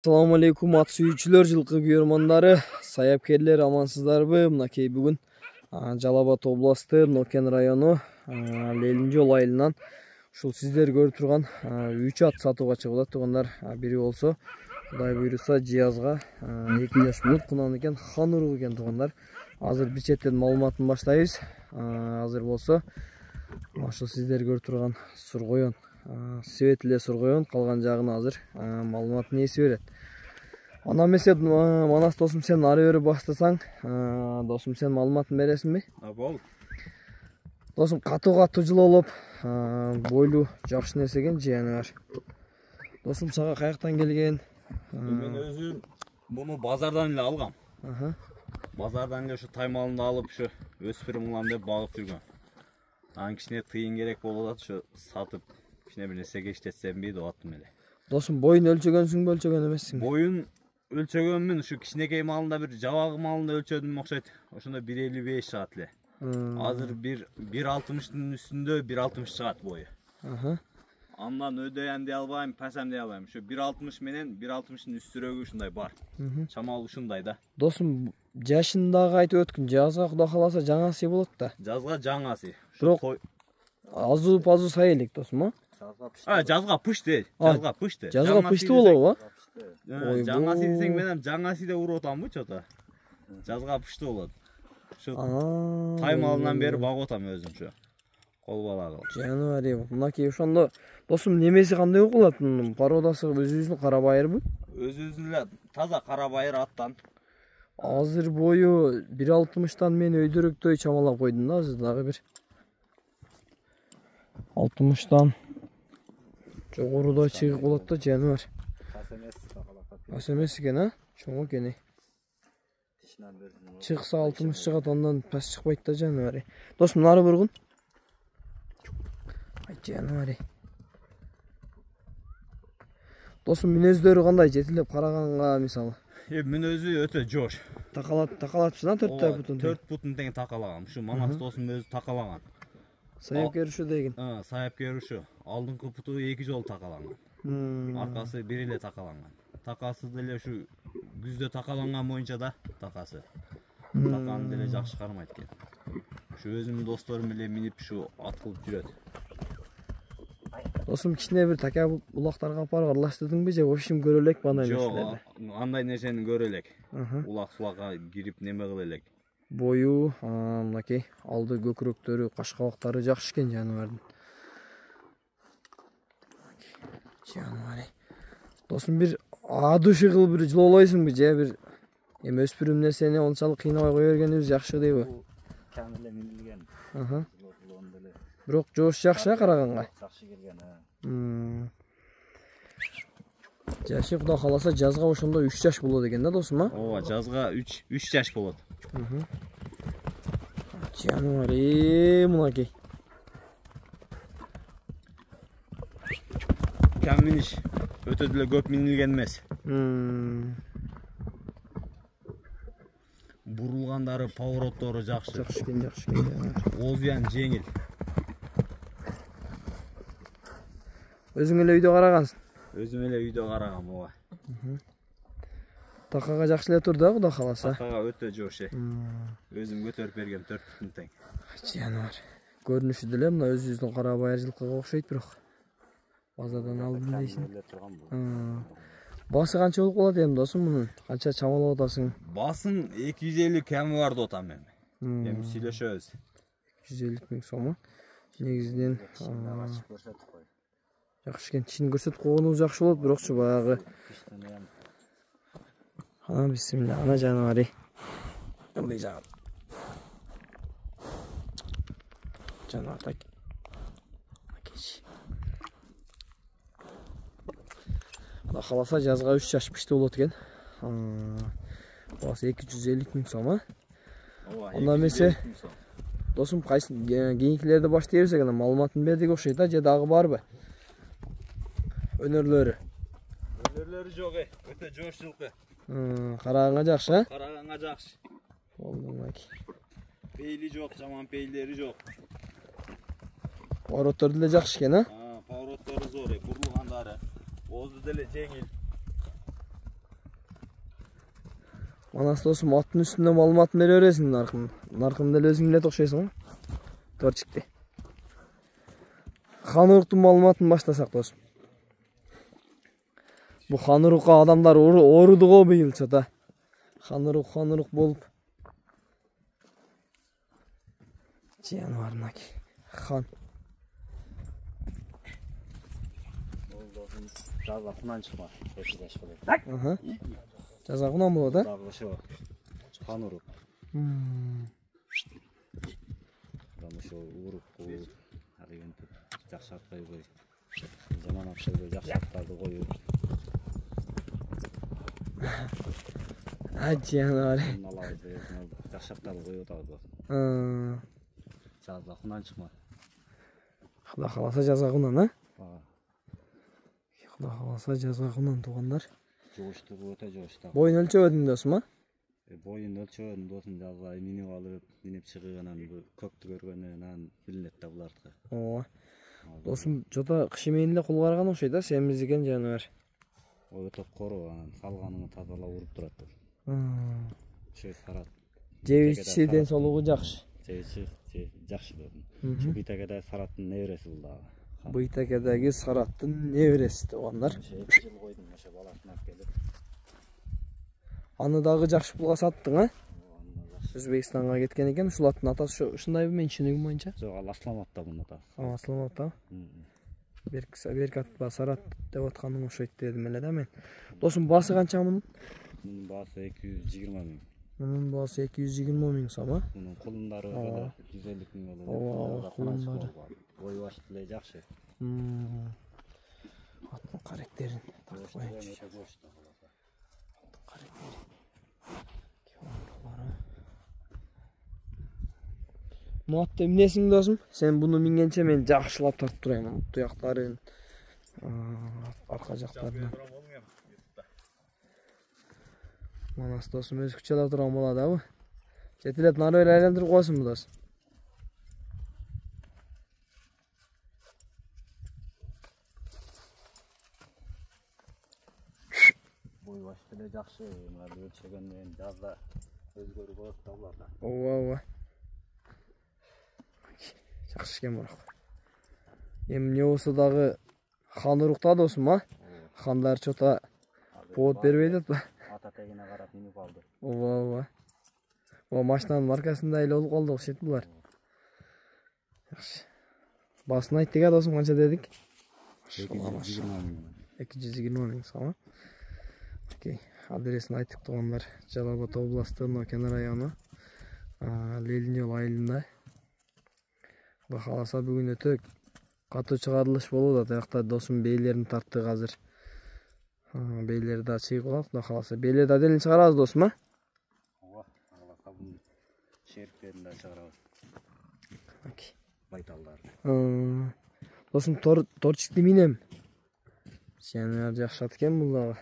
Assalamu alaikum at sүйүүчүлөр, жылкы күйөрмандары, саяпкерлер, амансыздарбы? Мынакей бүгүн Жалал Абад областы Нокен району Лелинжол айылынан ушул сиздер көрүп турган 3 ат сатууга чыгып тургандар. Бири болсо Кудай буйруса Жиязга 2 жаш болуп кунан экен, хан уругу экен тургандар. Азыр бир четтен маалыматын баштайбыз. Азыр болсо ошол сиздер көрүп турган сургоён Светле сургоён, калган жагын азыр маалыматын эси берет. Ана эмесе Манас досум, сен ары бери баштасаң, досум сен маалыматын бересиңби? Болду. Досум катуу жылоолоп, бойлуу жакшы нерсе экен, жыяны бар. Досум сага каяктан келген? Мен өзүм буну базардан эле алгам. Базардан эле ушу таймалында алып, ушу өспүрүм улам деп багып жүргөн. Анан кичине тыйын керек болуп атат, ушу сатып кичине бир нерсеге иштетсемби деп аттым эле. Досум боюн өлчөгөнсүңбү, өлчөгөн эмессиңби? Боюн өлчөгөнмүн, ушу кичинекей малында бир жабагы малында өлчөдүм окшойт. Ошондо 1.55 чыгат эле. Азыр 1.60-тын үстүндө 1.60 чыгат бою. Андан өдөйөн дей албайм, пасам дей албайм. Ушу 1.60 менен 1.60-тын үстүрөгү ушундай бар. Чамал ушундай да. Досум жашын дагы айтып өткүн, жазга Кудай кааласа жаңасы болот да. Жазга жаңасы. Бирок азу сай элек досум, жазга пышты. Жазга пышты. Жазга пышты болобу? Жаңасы десең мен жаңасы деп уруп атамбы чото. Жазга пышты болот. Ушу таймалынан бери багып атам өзүм ушу. Кол бала кылып. Жаныбари, мынакей ошондо досум немеси кандай окулат? Породасы өзүбүздүн кара байырбы? Өзүбүздүн эле таза кара байыр аттан. Азыр бою 1.60-тан мен өйдөрөктөй чамалап койдум да, азыр дагы бир 60-тан жогоруда чыгып болот да, жаныбар. Ас эмес экен, чоң экен. Чыкса 60 чыгат, андан пас чыкпайт да, жаныбари. Досум нары бургун. Ай жаныбари. Досум мүнөздөрү кандай, жетилеп караганга мисалы? Мүнөзү өтө жош. Такалатпсың, 4 бутун. 4 бутун тең такалаган. Ушу Манас досум өзү такалаган. Саяпкер ушу деген. Саяпкер ушу. Алдыңкы буту 2 жолу такаланган. Аркасы бир эле такаланган. Такасы деле ушу күздө такаланган боюнча да такасы. Таканы деле жакшы кармайт экен. Ушу өзүмдүн досторум менен минип ушу ат кылып жүрөт. Досум кичине бир така булактарга апарып аралаштырдыңбы же общем көрө элек бана нерселерди? Жок, андай нерсени көрө элек. Улак-сулакка кирип неме кыла элек. Бою, мынакей алды көкүрөктөрү, кашкабактары жакшы экен жаныбардын. Жаныбари. Досум бир адушы кылып бир жылоолойсуңбу же бир эми өспүрүм нерсени ончалык кыйнабай кое бергенибиз жакшы дейби? Камиле минилген. Бирок жоош жакшы караганга. Жакшы келген. Жашы Кудай кааласа жазга ошондо 3 жаш болот экен да, досум, Ооба, жазга 3 жаш болот. Жаныбари, мынакей. Кам миниш өтө деле көп минилген эмес. Бурулгандары, повороттору жакшы. Жакшы экен. Озуян жеңил. Өзүң эле үйдө карагансың? Өзүм эле үйдө карагам, ооба. Такага жакшы эле тур да, Кудай кааласа. Такага өтө жош. Өзүм көтөрүп бергем 4 бутун тең. Жаныбар. Көрүнүшү деле мына өзүбүздүн кара байыр жылкыга окшойт, бирок базардан алдым дейсиң. Басы канча болуп калат эми досум мунун? Канча чамалап атасың? Басын 250 ками бар деп атам эми. Эми сүйлөшөбүз. 250 000 сом. Негизинен жакшы экен, тишин көрсөтүп койгонубуз жакшы болот, бирокчу баягы. Бисмилля, ана жаныбари. Мындай жагат. Жаныбар так. Кеч. Кудай кааласа жазга 3 жаш пышты болот экен. Басы 250 000 сом, Анда эмесе досум кайсы кийинкилерди баштай берсек, ана маалыматын бердик окшойт да, же дагы барбы? Өнөрлөрү жок, өтө жош жылкы. Караганга жакшы, Караганга жакшы. Болду мынакей. Пейли жок, жаман пейлери жок. Повороттору деле жакшы экен, Повороттору зор, бурулгандары. Озу деле жеңил. Манас досым, аттын үстүндө маалыматын бере бересиң наркын деле өзүң эле окшойсуң го. Торчикти. Ханыруктун маалыматын баштасак досым. Бу ханырукка адамдар ооруду го быйыл да. Ханырук болуп. Жаныбар мынаки. Хан. Жазакынан чыкма. Аха. Жазагынан болот, а? Дагы ошо ханырук. Ошо уруп арыгентип жакшыртып койбой. Жаман акчаны жакшыртарды коюп. Жаныбар. Наларды жакшыртарды коюп атабыз. Жазакынан чыкма. Куда каласа жазагынан, а? Ага. Куда каласа жазагынан туугандар. Жогуштугу өтө жогушту. Боюн өлчөбөдүң досум, а? Боюн өлчөбөдүм досум, жазга минип чыгып анан көктү көргөндөн билинет да булардыкы. Ооба. Досум жота кыш менен эле кол караган окшойт да, семиз экен жаныбар. Өтө кору, анан салганыңы тазалап уруп турат. Ошо сарат. Жебичи ден соолугу жакшы. Жебичи жакшы досум. Шу битагеде сараттын небереси бул дагы. Быйтакедеги Сараттын небереси туугандар. Жыл койдум ошо баласын алып келип. Аны дагы жакшы пулга саттың, а? Өзбекстанга кеткен экен, ушул аттын атасы ушундайбы мен түшүнүгүм боюнча? Жок, ал Асламатта бунун атасы. Асламатта. Беркат Сарат деп атканың окшойт дедим эле да мен. Досум, баасы канча мунун? Мунун баасы 220 миң. Мунун баасы 220 миң сом, а? Мунун кулундары 150 миң болот. Ооба, кулундары. Бою башы деле жакшы. Аттын карактерин тартып коеюнчу. Аттын карактери. Мына атты эмнесиң досум? Сен буну мингенче мен жакшылап тартып турайм. Туяктарын, арка жактарын. Манас досум өзгөчө да турган болот, абы? Жетилет нары эле айландырып коесуңбу досум? Бою башы деле жакшы, мына өлчөгөндөн жазда өзгөрүп болот да буларда. Ооба. Жакшы экен бирок. Эми эмне болсо дагы ханырукта досум, а? Хандар чота повод бербейт атпы? Ата тегине карап минип алды. Ооба. Машинанын маркасында эле болуп калды окшойт булар. Жакшы. Баасын айттык а досум, канча дедик? 220 миң сом. Окей. Адресин айттык туугандар. Жалал Абад областы, Нокен району. Лелинжол айылында. Кудай кааласа бүгүн өтө катуу чыгарылыш болуп атат. Аякта досум бейлерин тарттык азыр. Бейлер да чыгып калат, кудай кааласа. Бейлер да делин чыгарабыз досум, а? Ооба, кааласа бул шериктерин да чыгарабыз. Окей. Байталдарды. Досум торчикти минем. Сен жакшы ат экен бул дагы.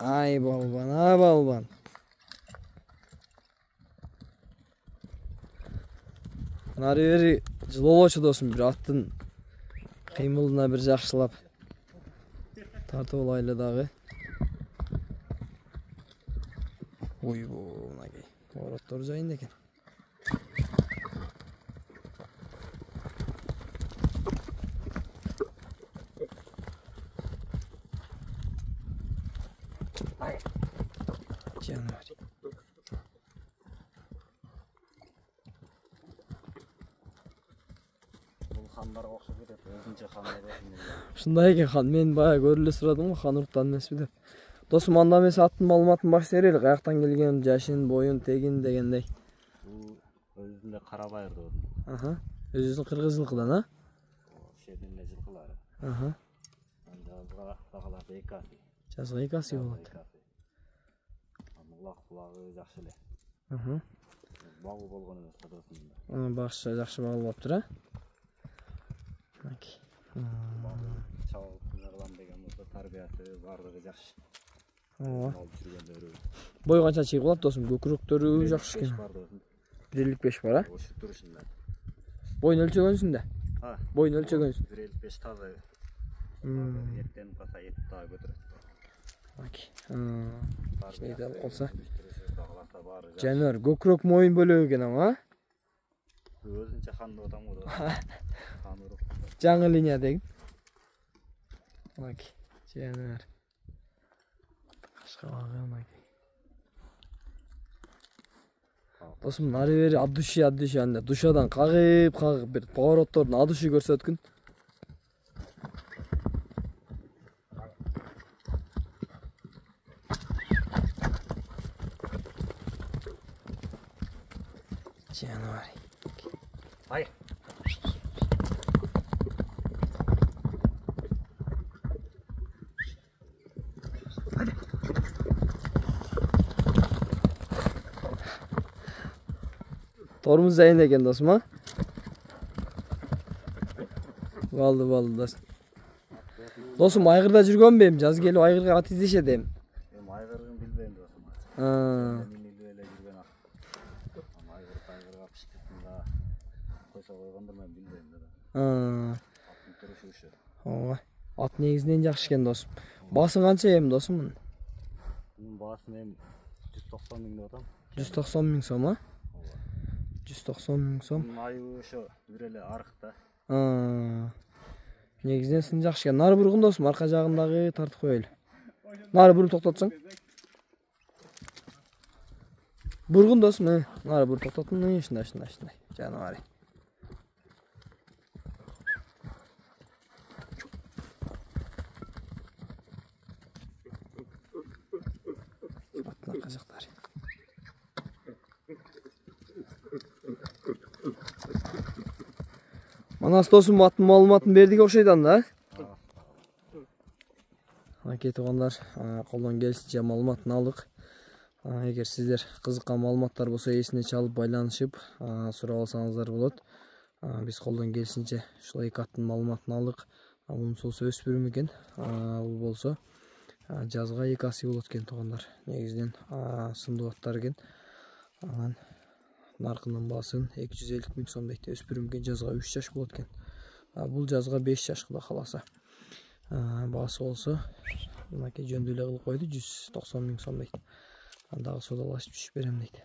Ай балбан. Нары бери жылоочу досум, бир аттын кыймылына бир жакшылап тартып алайлы дагы. Ойбу, мынакей. Ороттор жайында экен. Жаныбар. Бул хандарга окшоп кетет, өзүнчө хан деп. Ушундай экен хан, мен бая көрүп эле сурадым го, ханыруктан эмеспи деп. Досум, анда эмесе аттын маалыматын башта берели, каяктан келген, жашын, боюн, тегин дегендей. Бул өзүндө кара байыр деп. Аха. Өзүнүн кыргыз жылкыдан, а? Ошо жердин жылкылары. Аха. Жазга багаларды экаси. Жазга экаси болот. Улак кулагы жакшы эле. Аха. Багуу болгон эмес досумда. Бакшы жакшы багылаптыр, а? Окей. Чабып кылам деген болсо тарбиясы бардыгы жакшы. Ооба. Алып жүргөндөрү. Бою канча чыгып калат досум? Көкүрөктөрү жакшы экен. 1.55 var ha? Oşup duruşunda. Boyun ölçөгөнсүң да? Ha. Boyun ölçөгөнсүң. 1.55 taze. Etten kasa et daha götürür. Кичинекей алып калса. Жануар көкүрөк моюн бөлөгү экен ama. Өзүнчө ханды отам го. Хан уруп. Жаңы линия деген. Жануар. Кашкабагы. Досум нары бери адуши анда душадан кагып бир повороттордун адуши көрсөткүн. Жануар. Ай. Tormuz zayın eкен досым ha? Baldı досым. Досым айгырда жүргөн бем, жаз келип айгырга ат издешет эми. Айгыргын билбейм досум. Эле жүргөн ак. Айгырга пиштисинда койсо койгондор мен билбейм да. Аттын турушу ушу. Ооба. Ат негизинен жакшы экен досум. Баасы канча эми досум мунун? Bunun bağısını hem 190 bin liradan. 190 ming so'm ha? 190 ming so'm. Bunun ayı şu üreli arıqta. Негизинен сын жакшы экен. Нары бургун досум, арка жагындагы тартып коелу. Нары буруп токтотсоң. Бургун досум, нары буруп токтоттун. Ушундай. Жаныбар. Казактар. Манас досум аттын маалыматын бердик окшойт анда. Аке туугандар, колдон келишинче маалыматын алдык. Эгер сиздер кызыккан маалыматтар болсо эсине чалып байланышып сурап алсаңыздар болот. Биз колдон келишинче ушул эки аттын маалыматын алдык. Мунусу болсо өспүрүм экен. Бул болсо жазга эки аси болот экен туугандар. Негизинен сындуу аттар экен. Анан наркынын баасын 250 миң сом дейт. Өспүрүм экен, жазга 3 жаш болот экен. Бул жазга 5 жаш кыла каласа. Баасы болсо мынакей жөндүү эле кылып койду, 190 миң сом дейт. Дагы содалашып түшүп берем дейт.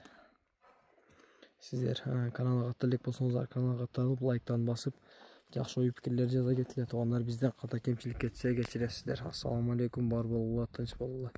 Сиздер каналга катты элек болсоңуздар, каналга катталып, лайктан басып, жакшы ой пикирлер жаза кетиле туугандар. Бизден ката кемчилик кетсе кечиресиздер. Ассаламу алейкум, бар болуңуздар, тынч болуңуздар.